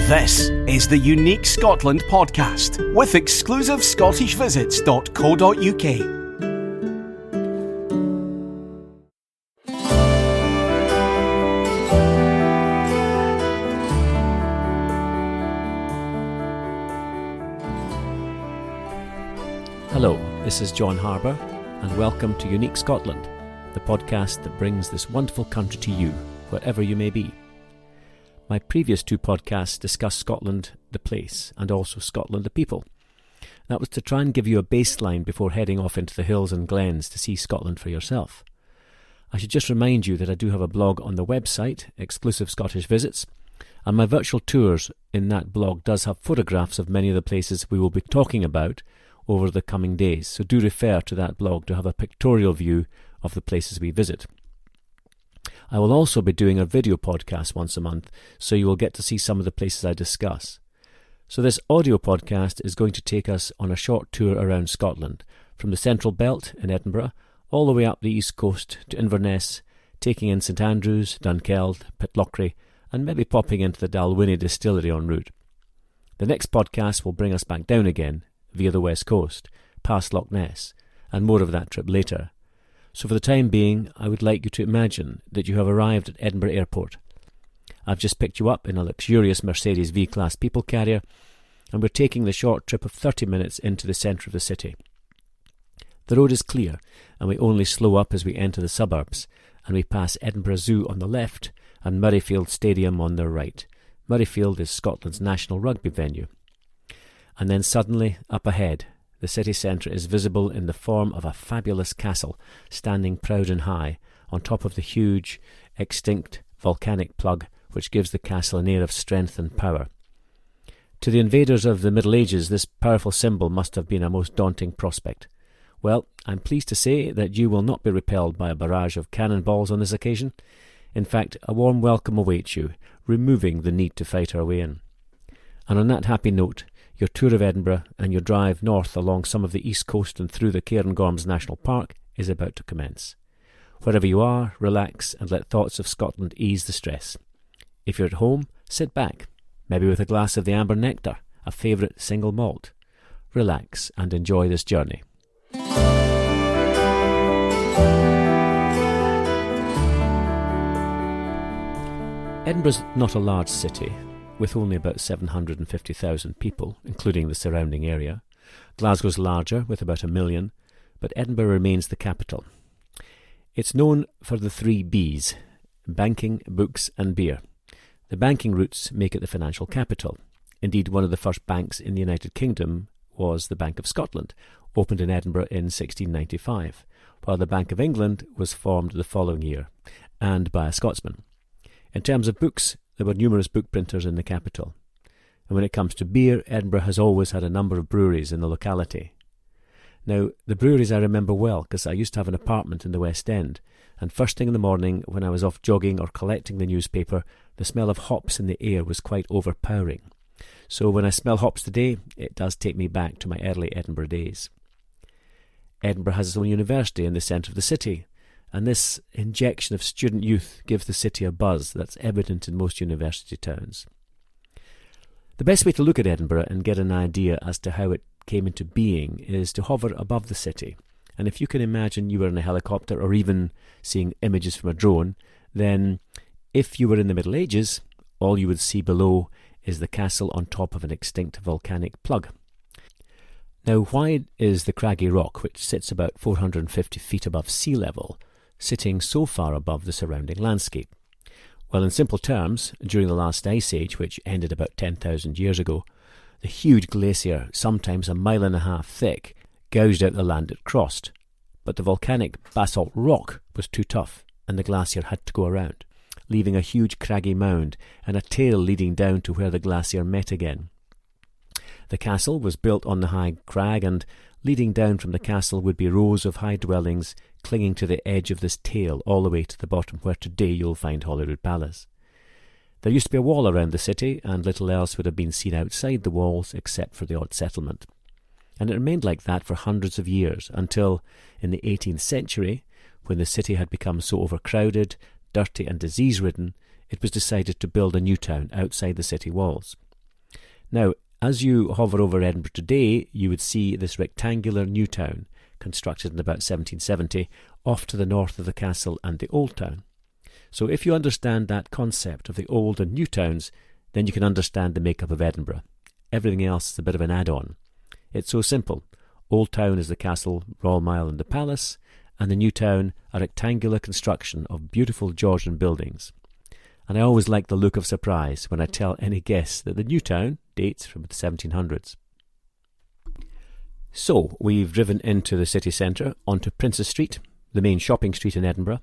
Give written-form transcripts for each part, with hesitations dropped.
This is the Unique Scotland podcast with exclusive ScottishVisits.co.uk. Hello, this is John Harbour, and welcome to Unique Scotland, the podcast that brings this wonderful country to you, wherever you may be. My previous two podcasts discussed Scotland, the place, and also Scotland, the people. That was to try and give you a baseline before heading off into the hills and glens to see Scotland for yourself. I should just remind you that I do have a blog on the website, Exclusive Scottish Visits, and my virtual tours in that blog does have photographs of many of the places we will be talking about over the coming days, so do refer to that blog to have a pictorial view of the places we visit. I will also be doing a video podcast once a month, so you will get to see some of the places I discuss. So this audio podcast is going to take us on a short tour around Scotland, from the Central Belt in Edinburgh, all the way up the east coast to Inverness, taking in St Andrews, Dunkeld, Pitlochry, and maybe popping into the Dalwhinnie distillery en route. The next podcast will bring us back down again, via the west coast, past Loch Ness, and more of that trip later. So for the time being, I would like you to imagine that you have arrived at Edinburgh Airport. I've just picked you up in a luxurious Mercedes V-Class people carrier, and we're taking the short trip of 30 minutes into the centre of the city. The road is clear, and we only slow up as we enter the suburbs, and we pass Edinburgh Zoo on the left and Murrayfield Stadium on the right. Murrayfield is Scotland's national rugby venue. And then suddenly, up ahead, the city centre is visible in the form of a fabulous castle standing proud and high on top of the huge, extinct volcanic plug which gives the castle an air of strength and power. To the invaders of the Middle Ages, this powerful symbol must have been a most daunting prospect. Well, I'm pleased to say that you will not be repelled by a barrage of cannonballs on this occasion. In fact, a warm welcome awaits you, removing the need to fight our way in. And on that happy note, your tour of Edinburgh and your drive north along some of the east coast and through the Cairngorms National Park is about to commence. Wherever you are, relax and let thoughts of Scotland ease the stress. If you're at home, sit back, maybe with a glass of the amber nectar, a favourite single malt. Relax and enjoy this journey. Edinburgh's not a large city, with only about 750,000 people, including the surrounding area. Glasgow's larger, with about 1 million, but Edinburgh remains the capital. It's known for the 3 Bs: banking, books and beer. The banking roots make it the financial capital. Indeed, one of the first banks in the United Kingdom was the Bank of Scotland, opened in Edinburgh in 1695, while the Bank of England was formed the following year, and by a Scotsman. In terms of books, there were numerous book printers in the capital. And when it comes to beer, Edinburgh has always had a number of breweries in the locality. Now, the breweries I remember well, because I used to have an apartment in the West End, and first thing in the morning, when I was off jogging or collecting the newspaper, the smell of hops in the air was quite overpowering. So when I smell hops today, it does take me back to my early Edinburgh days. Edinburgh has its own university in the centre of the city, and this injection of student youth gives the city a buzz that's evident in most university towns. The best way to look at Edinburgh and get an idea as to how it came into being is to hover above the city. And if you can imagine you were in a helicopter or even seeing images from a drone, then if you were in the Middle Ages, all you would see below is the castle on top of an extinct volcanic plug. Now, why is the craggy rock, which sits about 450 feet above sea level, sitting so far above the surrounding landscape? Well, in simple terms, during the last ice age, which ended about 10,000 years ago, the huge glacier, sometimes 1.5 miles thick, gouged out the land it crossed. But the volcanic basalt rock was too tough, and the glacier had to go around, leaving a huge craggy mound and a tail leading down to where the glacier met again. The castle was built on the high crag, and leading down from the castle would be rows of high dwellings clinging to the edge of this tail all the way to the bottom where today you'll find Holyrood Palace. There used to be a wall around the city, and little else would have been seen outside the walls except for the odd settlement. And it remained like that for hundreds of years, until, in the 18th century, when the city had become so overcrowded, dirty and disease-ridden, it was decided to build a new town outside the city walls. Now, as you hover over Edinburgh today, you would see this rectangular new town, constructed in about 1770, off to the north of the castle and the old town. So if you understand that concept of the old and new towns, then you can understand the makeup of Edinburgh. Everything else is a bit of an add-on. It's so simple. Old Town is the castle, Royal Mile and the palace, and the new town a rectangular construction of beautiful Georgian buildings. And I always like the look of surprise when I tell any guests that the new town dates from the 1700s. So, we've driven into the city centre, onto Princes Street, the main shopping street in Edinburgh,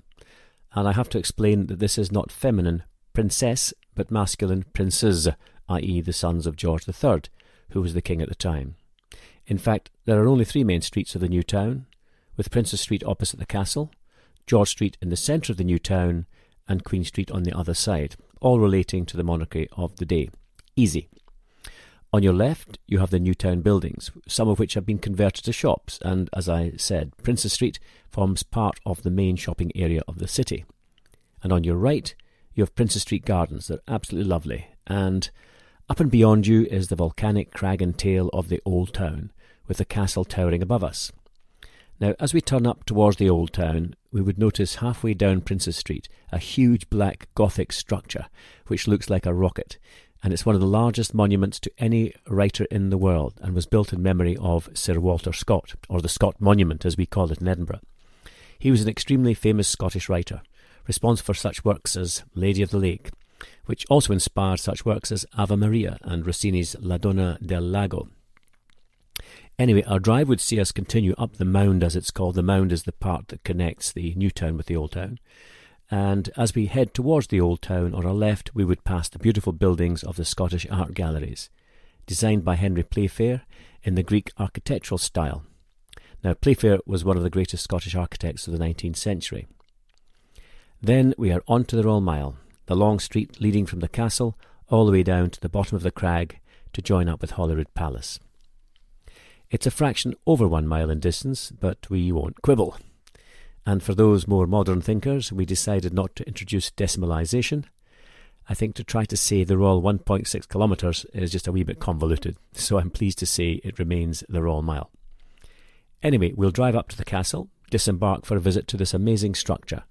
and I have to explain that this is not feminine princess, but masculine princes, i.e. the sons of George III, who was the king at the time. In fact, there are only 3 main streets of the new town, with Princes Street opposite the castle, George Street in the centre of the new town, and Queen Street on the other side, all relating to the monarchy of the day. Easy. On your left, you have the new town buildings, some of which have been converted to shops, and as I said, Princes Street forms part of the main shopping area of the city. And on your right, you have Princes Street Gardens. They're absolutely lovely. And up and beyond you is the volcanic crag and tail of the old town, with the castle towering above us. Now, as we turn up towards the old town, we would notice halfway down Princes Street a huge black Gothic structure, which looks like a rocket, and it's one of the largest monuments to any writer in the world, and was built in memory of Sir Walter Scott, or the Scott Monument as we call it in Edinburgh. He was an extremely famous Scottish writer, responsible for such works as Lady of the Lake, which also inspired such works as Ave Maria and Rossini's La Donna del Lago. Anyway, our drive would see us continue up the mound, as it's called. The mound is the part that connects the new town with the old town. And as we head towards the old town, on our left, we would pass the beautiful buildings of the Scottish art galleries, designed by Henry Playfair in the Greek architectural style. Now, Playfair was one of the greatest Scottish architects of the 19th century. Then we are on to the Royal Mile, the long street leading from the castle all the way down to the bottom of the crag to join up with Holyrood Palace. It's a fraction over 1 mile in distance, but we won't quibble. And for those more modern thinkers, we decided not to introduce decimalisation. I think to try to say the Royal 1.6 kilometres is just a wee bit convoluted, so I'm pleased to say it remains the Royal Mile. Anyway, we'll drive up to the castle, disembark for a visit to this amazing structure.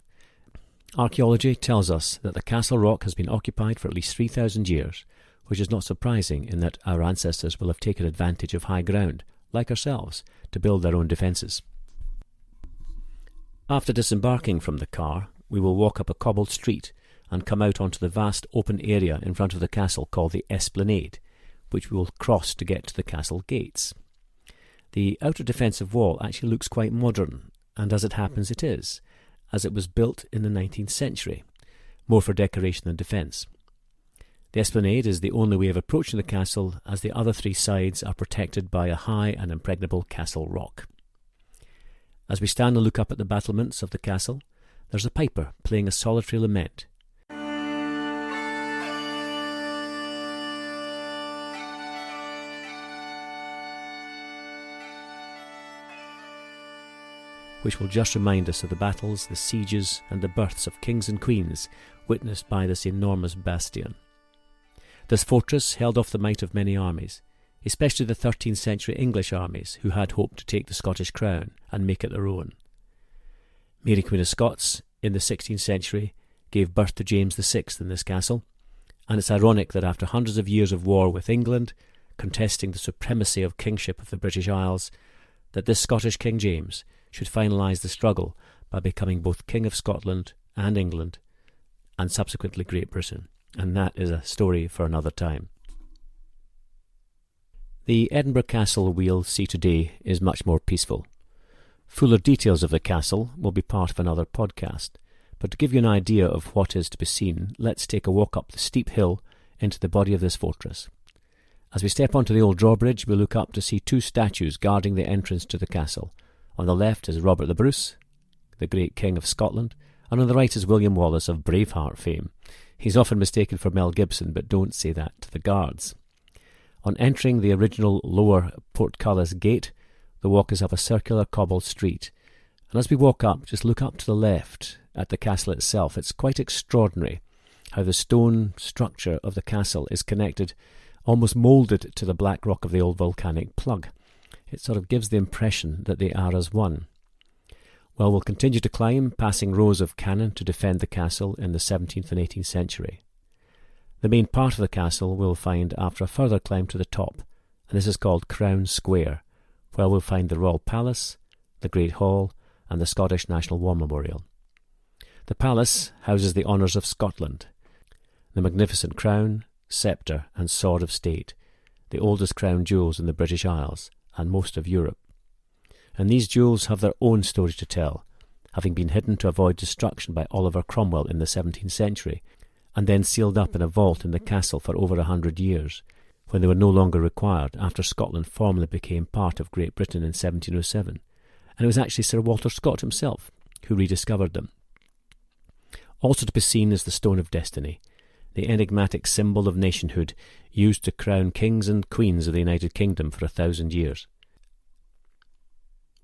Archaeology tells us that the Castle Rock has been occupied for at least 3,000 years, which is not surprising in that our ancestors will have taken advantage of high ground, like ourselves, to build their own defences. After disembarking from the car, we will walk up a cobbled street and come out onto the vast open area in front of the castle called the Esplanade, which we will cross to get to the castle gates. The outer defensive wall actually looks quite modern, and as it happens it is, as it was built in the 19th century, more for decoration than defence. The Esplanade is the only way of approaching the castle, as the other 3 sides are protected by a high and impregnable castle rock. As we stand and look up at the battlements of the castle, there's a piper playing a solitary lament. Which will just remind us of the battles, the sieges, and the births of kings and queens witnessed by this enormous bastion. This fortress held off the might of many armies, especially the 13th century English armies who had hoped to take the Scottish crown and make it their own. Mary Queen of Scots, in the 16th century, gave birth to James VI in this castle, and it's ironic that after hundreds of years of war with England, contesting the supremacy of kingship of the British Isles, that this Scottish King James should finalise the struggle by becoming both King of Scotland and England, and subsequently Great Britain. And that is a story for another time. The Edinburgh Castle we'll see today is much more peaceful. Fuller details of the castle will be part of another podcast, but to give you an idea of what is to be seen, let's take a walk up the steep hill into the body of this fortress. As we step onto the old drawbridge, we look up to see 2 statues guarding the entrance to the castle. On the left is Robert the Bruce, the great King of Scotland, and on the right is William Wallace of Braveheart fame. He's often mistaken for Mel Gibson, but don't say that to the guards. On entering the original lower portcullis gate, the walk is up a circular cobbled street. And as we walk up, just look up to the left at the castle itself. It's quite extraordinary how the stone structure of the castle is connected almost moulded to the black rock of the old volcanic plug. It sort of gives the impression that they are as one. Well, we'll continue to climb, passing rows of cannon to defend the castle in the 17th and 18th century. The main part of the castle we'll find after a further climb to the top, and this is called Crown Square, where we'll find the Royal Palace, the Great Hall, and the Scottish National War Memorial. The palace houses the honours of Scotland, the magnificent crown, sceptre, and sword of state, the oldest crown jewels in the British Isles and most of Europe. And these jewels have their own story to tell, having been hidden to avoid destruction by Oliver Cromwell in the 17th century, and then sealed up in a vault in the castle for over 100 years, when they were no longer required after Scotland formally became part of Great Britain in 1707. And it was actually Sir Walter Scott himself who rediscovered them. Also to be seen is the Stone of Destiny, the enigmatic symbol of nationhood used to crown kings and queens of the United Kingdom for 1,000 years.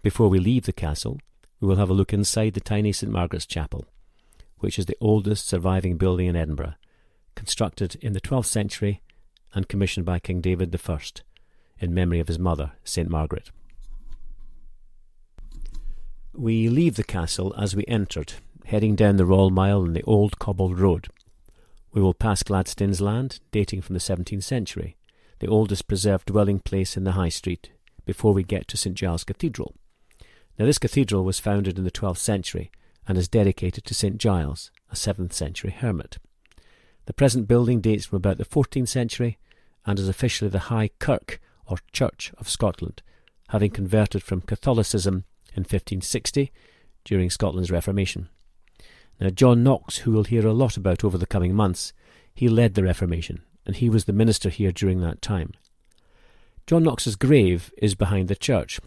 Before we leave the castle, we will have a look inside the tiny St Margaret's Chapel, which is the oldest surviving building in Edinburgh, constructed in the 12th century and commissioned by King David I in memory of his mother, St Margaret. We leave the castle as we entered, heading down the Royal Mile on the old cobbled road. We will pass Gladstone's Land, dating from the 17th century, the oldest preserved dwelling place in the High Street, before we get to St Giles Cathedral. Now this cathedral was founded in the 12th century and is dedicated to St Giles, a 7th century hermit. The present building dates from about the 14th century and is officially the High Kirk or Church of Scotland, having converted from Catholicism in 1560 during Scotland's Reformation. Now John Knox, who we'll hear a lot about over the coming months, he led the Reformation, and he was the minister here during that time. John Knox's grave is behind the church,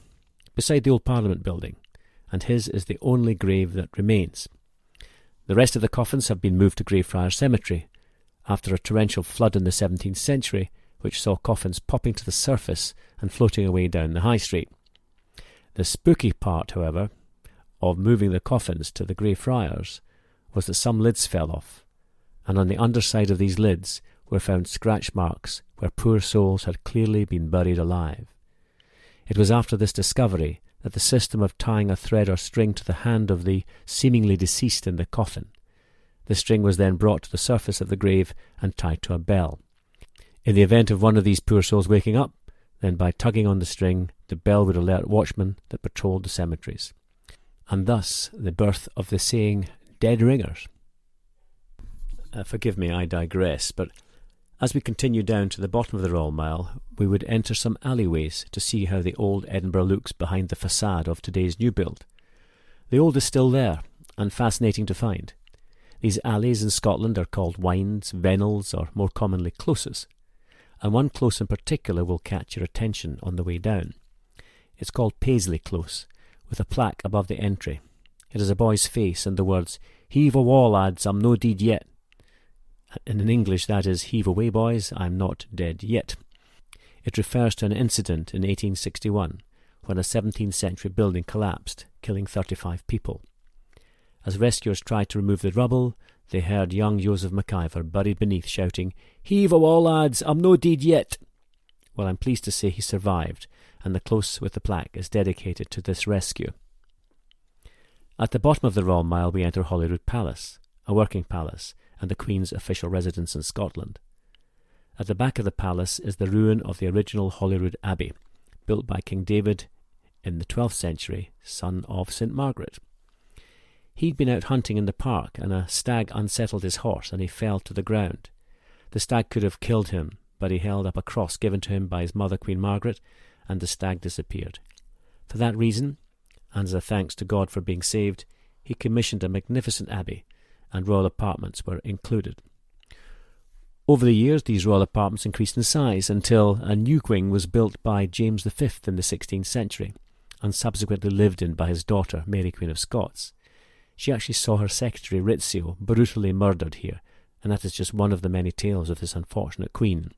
beside the old Parliament building, and his is the only grave that remains. The rest of the coffins have been moved to Greyfriars Cemetery, after a torrential flood in the 17th century, which saw coffins popping to the surface and floating away down the High Street. The spooky part, however, of moving the coffins to the Greyfriars was that some lids fell off, and on the underside of these lids were found scratch marks where poor souls had clearly been buried alive. It was after this discovery that the system of tying a thread or string to the hand of the seemingly deceased in the coffin. The string was then brought to the surface of the grave and tied to a bell. In the event of one of these poor souls waking up, then by tugging on the string, the bell would alert watchmen that patrolled the cemeteries. And thus the birth of the saying, dead ringers. Forgive me, I digress, but as we continue down to the bottom of the Royal Mile, we would enter some alleyways to see how the old Edinburgh looks behind the facade of today's new build. The old is still there, and fascinating to find. These alleys in Scotland are called wynds, vennels, or more commonly closes, and one close in particular will catch your attention on the way down. It's called Paisley Close, with a plaque above the entry. It has a boy's face and the words, "Heave awa, lads, I'm no deed yet." And in English that is, "Heave away, boys, I'm not dead yet." It refers to an incident in 1861 when a 17th century building collapsed, killing 35 people. As rescuers tried to remove the rubble, they heard young Joseph McIver buried beneath shouting, "Heave awa, lads, I'm no deed yet." Well, I'm pleased to say he survived, and the close with the plaque is dedicated to this rescue. At the bottom of the Royal Mile we enter Holyrood Palace, a working palace, and the Queen's official residence in Scotland. At the back of the palace is the ruin of the original Holyrood Abbey, built by King David in the 12th century, son of St Margaret. He'd been out hunting in the park, and a stag unsettled his horse, and he fell to the ground. The stag could have killed him, but he held up a cross given to him by his mother, Queen Margaret, and the stag disappeared. For that reason, and as a thanks to God for being saved, he commissioned a magnificent abbey, and royal apartments were included. Over the years, these royal apartments increased in size until a new wing was built by James V in the 16th century, and subsequently lived in by his daughter, Mary Queen of Scots. She actually saw her secretary, Rizzio, brutally murdered here, and that is just one of the many tales of this unfortunate queen.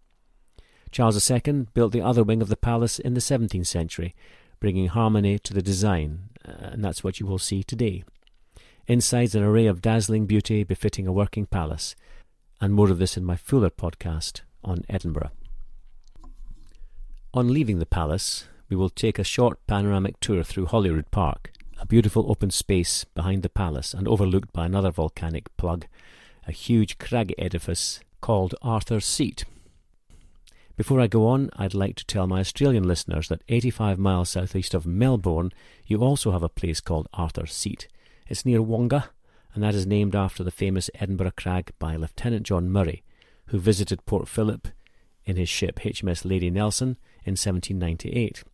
Charles II built the other wing of the palace in the 17th century, bringing harmony to the design, and that's what you will see today. Inside's an array of dazzling beauty befitting a working palace, and more of this in my fuller podcast on Edinburgh. On leaving the palace, we will take a short panoramic tour through Holyrood Park, a beautiful open space behind the palace and overlooked by another volcanic plug, a huge craggy edifice called Arthur's Seat. Before I go on, I'd like to tell my Australian listeners that 85 miles southeast of Melbourne, you also have a place called Arthur's Seat. It's near Wonga, and that is named after the famous Edinburgh Crag by Lieutenant John Murray, who visited Port Phillip in his ship HMS Lady Nelson in 1798.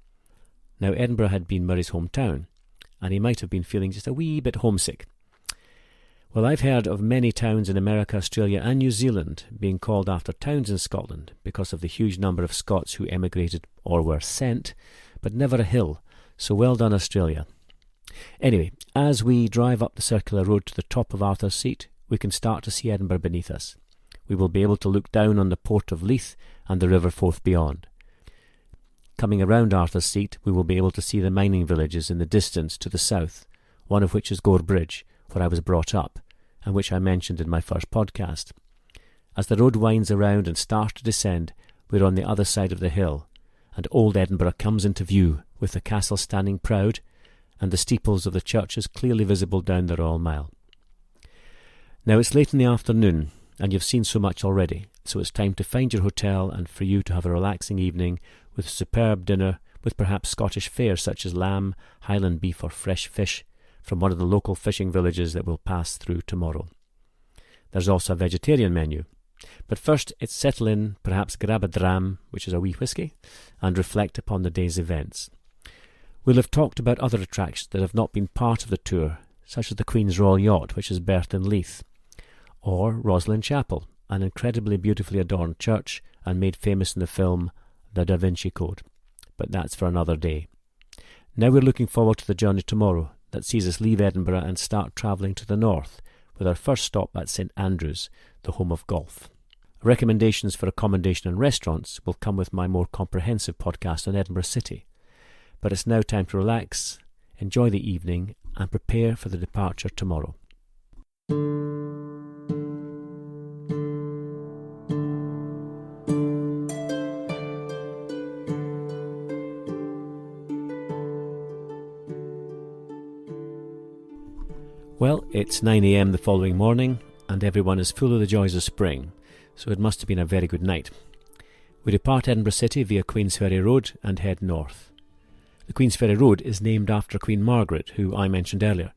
Now, Edinburgh had been Murray's hometown, and he might have been feeling just a wee bit homesick. Well, I've heard of many towns in America, Australia and New Zealand being called after towns in Scotland because of the huge number of Scots who emigrated or were sent, but never a hill, so well done Australia. Anyway, as we drive up the circular road to the top of Arthur's Seat, we can start to see Edinburgh beneath us. We will be able to look down on the port of Leith and the River Forth beyond. Coming around Arthur's Seat, we will be able to see the mining villages in the distance to the south, one of which is Gore Bridge, where I was brought up, and which I mentioned in my first podcast. As the road winds around and starts to descend, we're on the other side of the hill, and old Edinburgh comes into view, with the castle standing proud, and the steeples of the churches clearly visible down the Royal Mile. Now it's late in the afternoon, and you've seen so much already, so it's time to find your hotel and for you to have a relaxing evening with a superb dinner with perhaps Scottish fare such as lamb, Highland beef or fresh fish from one of the local fishing villages that we'll pass through tomorrow. There's also a vegetarian menu. But first, it's settle in, perhaps grab a dram, which is a wee whisky, and reflect upon the day's events. We'll have talked about other attractions that have not been part of the tour, such as the Queen's Royal Yacht, which is berthed in Leith, or Roslin Chapel, an incredibly beautifully adorned church and made famous in the film The Da Vinci Code. But that's for another day. Now we're looking forward to the journey tomorrow that sees us leave Edinburgh and start travelling to the north, with our first stop at St Andrews, the home of golf. Recommendations for accommodation and restaurants will come with my more comprehensive podcast on Edinburgh City. But it's now time to relax, enjoy the evening, and prepare for the departure tomorrow. Well, it's 9 a.m. the following morning, and everyone is full of the joys of spring, so it must have been a very good night. We depart Edinburgh City via Queensferry Road and head north. The Queensferry Road is named after Queen Margaret, who I mentioned earlier,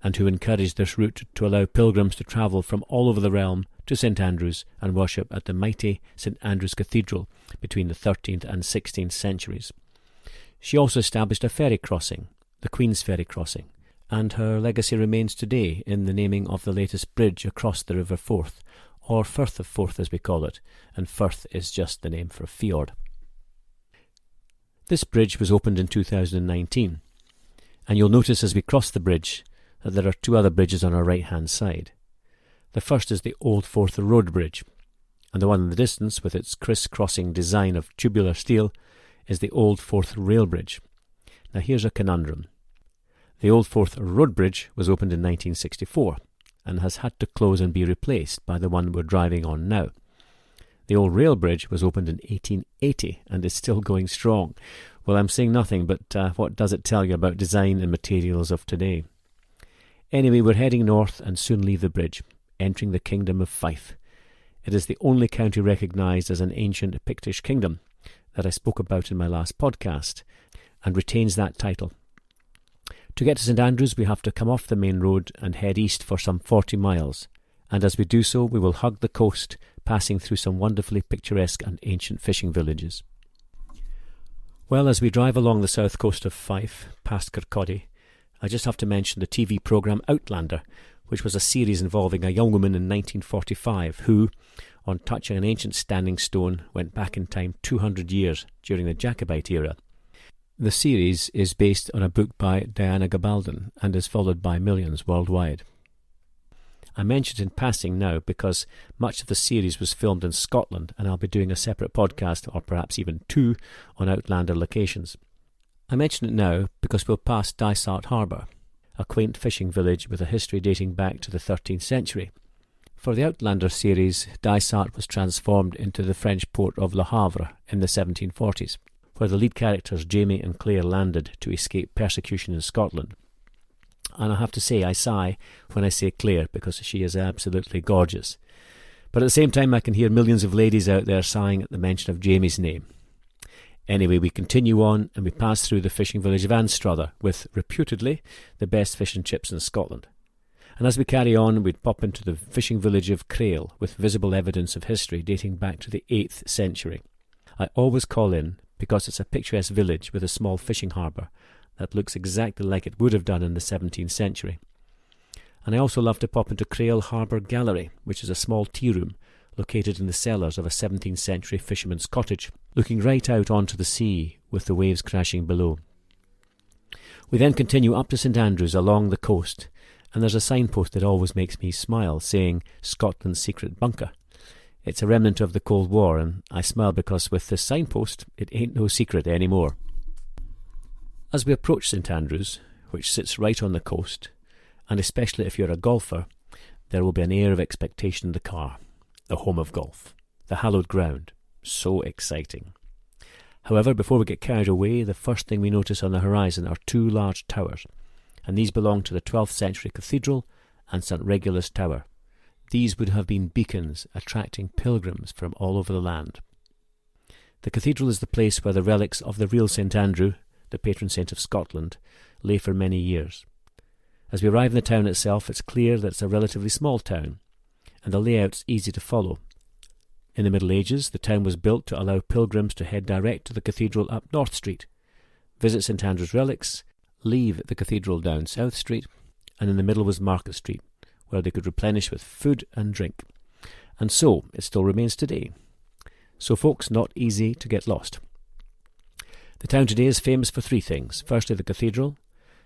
and who encouraged this route to allow pilgrims to travel from all over the realm to St Andrews and worship at the mighty St Andrews Cathedral between the 13th and 16th centuries. She also established a ferry crossing, the Queensferry Crossing, and her legacy remains today in the naming of the latest bridge across the River Forth, or Firth of Forth as we call it, and Firth is just the name for a fjord. This bridge was opened in 2019, and you'll notice as we cross the bridge that there are two other bridges on our right-hand side. The first is the Old Forth Road Bridge, and the one in the distance, with its criss-crossing design of tubular steel, is the Old Forth Rail Bridge. Now here's a conundrum. The Old Forth Road Bridge was opened in 1964 and has had to close and be replaced by the one we're driving on now. The Old Rail Bridge was opened in 1880 and is still going strong. Well, I'm saying nothing, but what does it tell you about design and materials of today? Anyway, we're heading north and soon leave the bridge, entering the Kingdom of Fife. It is the only county recognised as an ancient Pictish kingdom that I spoke about in my last podcast, and retains that title. To get to St Andrews, we have to come off the main road and head east for some 40 miles, and as we do so, we will hug the coast, passing through some wonderfully picturesque and ancient fishing villages. Well, as we drive along the south coast of Fife, past Kirkcaldy, I just have to mention the TV programme Outlander, which was a series involving a young woman in 1945 who, on touching an ancient standing stone, went back in time 200 years during the Jacobite era. The series is based on a book by Diana Gabaldon and is followed by millions worldwide. I mention it in passing now because much of the series was filmed in Scotland, and I'll be doing a separate podcast, or perhaps even two, on Outlander locations. I mention it now because we'll pass Dysart Harbour, a quaint fishing village with a history dating back to the 13th century. For the Outlander series, Dysart was transformed into the French port of Le Havre in the 1740s, where the lead characters Jamie and Claire landed to escape persecution in Scotland. And I have to say, I sigh when I say Claire, because she is absolutely gorgeous. But at the same time, I can hear millions of ladies out there sighing at the mention of Jamie's name. Anyway, we continue on and we pass through the fishing village of Anstruther with, reputedly, the best fish and chips in Scotland. And as we carry on, we'd pop into the fishing village of Crail with visible evidence of history dating back to the 8th century. I always call in because it's a picturesque village with a small fishing harbour that looks exactly like it would have done in the 17th century. And I also love to pop into Crail Harbour Gallery, which is a small tea room located in the cellars of a 17th century fisherman's cottage, looking right out onto the sea with the waves crashing below. We then continue up to St Andrews along the coast, and there's a signpost that always makes me smile, saying Scotland's secret bunker. It's a remnant of the Cold War, and I smile because with this signpost, it ain't no secret anymore. As we approach St Andrews, which sits right on the coast, and especially if you're a golfer, there will be an air of expectation in the car. The home of golf, the hallowed ground. So exciting. However, before we get carried away, the first thing we notice on the horizon are two large towers, and these belong to the 12th century cathedral and St Regulus Tower. These would have been beacons attracting pilgrims from all over the land. The cathedral is the place where the relics of the real St Andrew, the patron saint of Scotland, lay for many years. As we arrive in the town itself, it's clear that it's a relatively small town, and the layout's easy to follow. In the Middle Ages, the town was built to allow pilgrims to head direct to the cathedral up North Street, visit St Andrew's relics, leave the cathedral down South Street, and in the middle was Market Street, where they could replenish with food and drink. And so it still remains today. So folks, not easy to get lost. The town today is famous for three things. Firstly, the cathedral.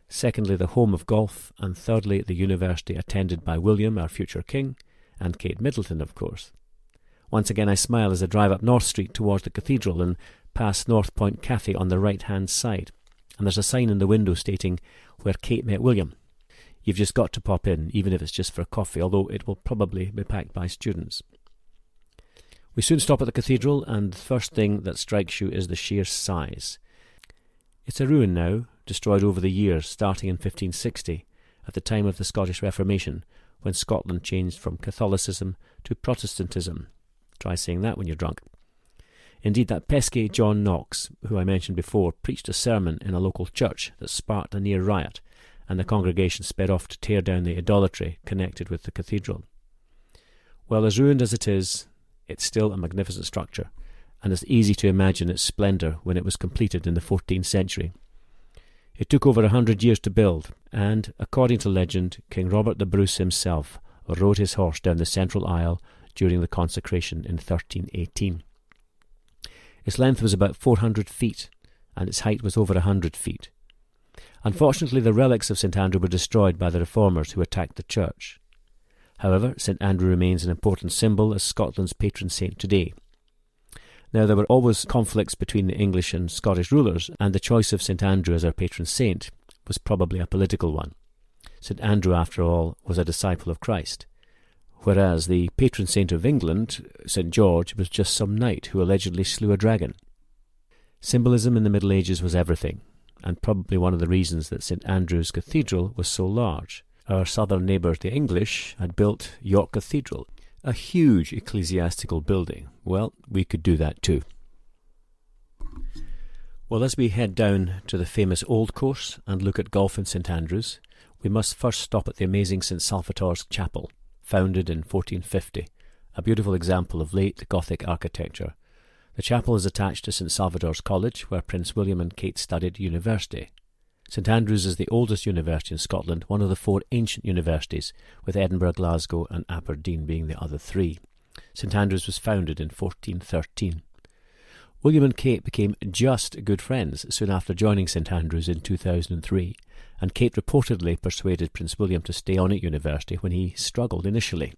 Secondly, the home of golf. And thirdly, the university attended by William, our future king, and Kate Middleton, of course. Once again, I smile as I drive up North Street towards the cathedral and pass North Point Cafe on the right-hand side. And there's a sign in the window stating, where Kate met William. You've just got to pop in, even if it's just for coffee, although it will probably be packed by students. We soon stop at the cathedral, and the first thing that strikes you is the sheer size. It's a ruin now, destroyed over the years, starting in 1560, at the time of the Scottish Reformation, when Scotland changed from Catholicism to Protestantism. Try saying that when you're drunk. Indeed, that pesky John Knox, who I mentioned before, preached a sermon in a local church that sparked a near riot, and the congregation sped off to tear down the idolatry connected with the cathedral. Well, as ruined as it is, it's still a magnificent structure, and it's easy to imagine its splendour when it was completed in the 14th century. It took over 100 years to build, and, according to legend, King Robert the Bruce himself rode his horse down the central aisle during the consecration in 1318. Its length was about 400 feet, and its height was over 100 feet. Unfortunately, the relics of St Andrew were destroyed by the reformers who attacked the church. However, St Andrew remains an important symbol as Scotland's patron saint today. Now, there were always conflicts between the English and Scottish rulers, and the choice of St Andrew as our patron saint was probably a political one. St Andrew, after all, was a disciple of Christ, whereas the patron saint of England, St George, was just some knight who allegedly slew a dragon. Symbolism in the Middle Ages was everything, and probably one of the reasons that St Andrews Cathedral was so large. Our southern neighbours, the English, had built York Cathedral, a huge ecclesiastical building. Well, we could do that too. Well, as we head down to the famous Old Course and look at golf in St Andrews, we must first stop at the amazing St Salvator's Chapel, founded in 1450, a beautiful example of late Gothic architecture. The chapel is attached to St Salvator's College, where Prince William and Kate studied university. St Andrews is the oldest university in Scotland, one of the 4 ancient universities, with Edinburgh, Glasgow and Aberdeen being the other 3. St Andrews was founded in 1413. William and Kate became just good friends soon after joining St Andrews in 2003, and Kate reportedly persuaded Prince William to stay on at university when he struggled initially.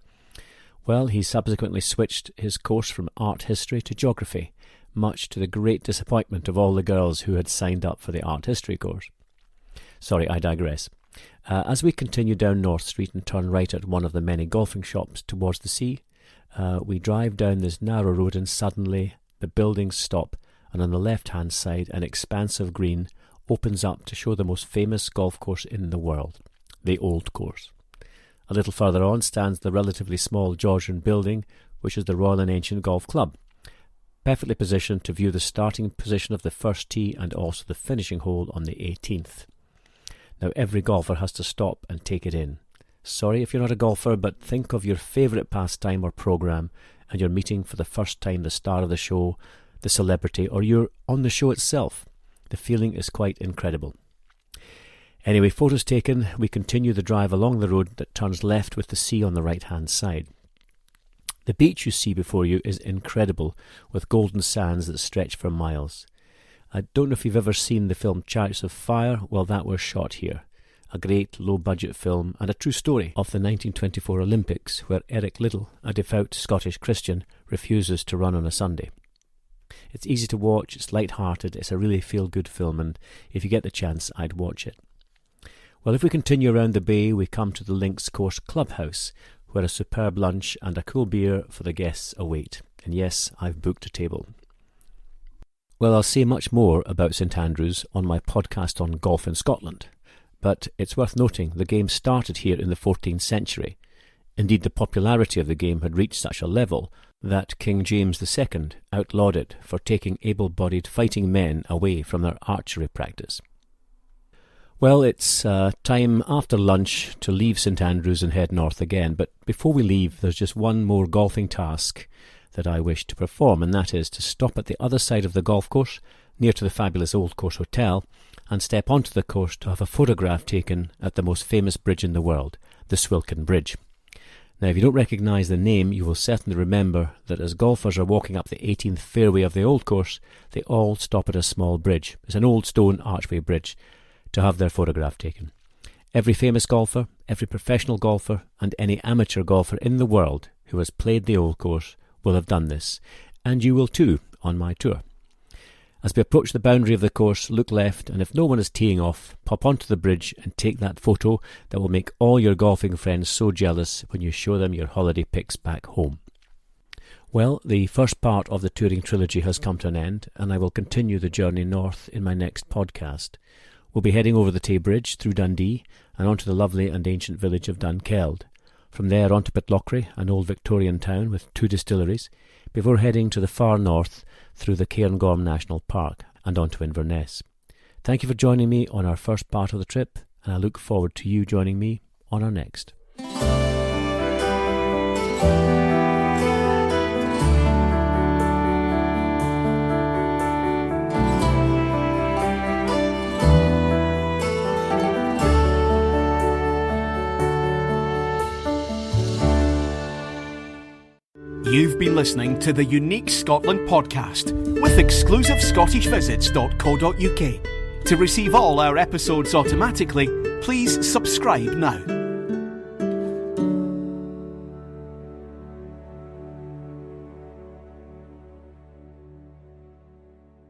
Well, he subsequently switched his course from art history to geography, much to the great disappointment of all the girls who had signed up for the art history course. Sorry, I digress. As we continue down North Street and turn right at one of the many golfing shops towards the sea, we drive down this narrow road and suddenly the buildings stop and on the left-hand side an expansive green opens up to show the most famous golf course in the world, the Old Course. A little further on stands the relatively small Georgian building, which is the Royal and Ancient Golf Club, perfectly positioned to view the starting position of the first tee and also the finishing hole on the 18th. Now every golfer has to stop and take it in. Sorry if you're not a golfer, but think of your favourite pastime or programme and you're meeting for the first time the star of the show, the celebrity, or you're on the show itself. The feeling is quite incredible. Anyway, photos taken, we continue the drive along the road that turns left with the sea on the right-hand side. The beach you see before you is incredible, with golden sands that stretch for miles. I don't know if you've ever seen the film Chariots of Fire. Well, that was shot here. A great low-budget film and a true story of the 1924 Olympics, where Eric Liddell, a devout Scottish Christian, refuses to run on a Sunday. It's easy to watch, it's light-hearted, it's a really feel-good film, and if you get the chance, I'd watch it. Well, if we continue around the bay, we come to the Links Course Clubhouse, where a superb lunch and a cool beer for the guests await. And yes, I've booked a table. Well, I'll say much more about St Andrews on my podcast on golf in Scotland, but it's worth noting the game started here in the 14th century. Indeed, the popularity of the game had reached such a level that King James II outlawed it for taking able-bodied fighting men away from their archery practice. Well, it's time after lunch to leave St Andrews and head north again, but before we leave there's just one more golfing task that I wish to perform, and that is to stop at the other side of the golf course, near to the fabulous Old Course Hotel, and step onto the course to have a photograph taken at the most famous bridge in the world, the Swilcan Bridge. Now, if you don't recognise the name, you will certainly remember that as golfers are walking up the 18th fairway of the Old Course, they all stop at a small bridge. It's an old stone archway bridge, to have their photograph taken. Every famous golfer, every professional golfer, and any amateur golfer in the world who has played the Old Course will have done this, and you will too on my tour. As we approach the boundary of the course, look left, and if no one is teeing off, pop onto the bridge and take that photo that will make all your golfing friends so jealous when you show them your holiday pics back home. Well, the first part of the touring trilogy has come to an end, and I will continue the journey north in my next podcast. We'll be heading over the Tay Bridge through Dundee and onto the lovely and ancient village of Dunkeld. From there on to Pitlochry, an old Victorian town with 2 distilleries, before heading to the far north through the Cairngorm National Park and on to Inverness. Thank you for joining me on our first part of the trip, and I look forward to you joining me on our next. You've been listening to the Unique Scotland podcast with exclusivescottishvisits.co.uk. To receive all our episodes automatically, please subscribe now.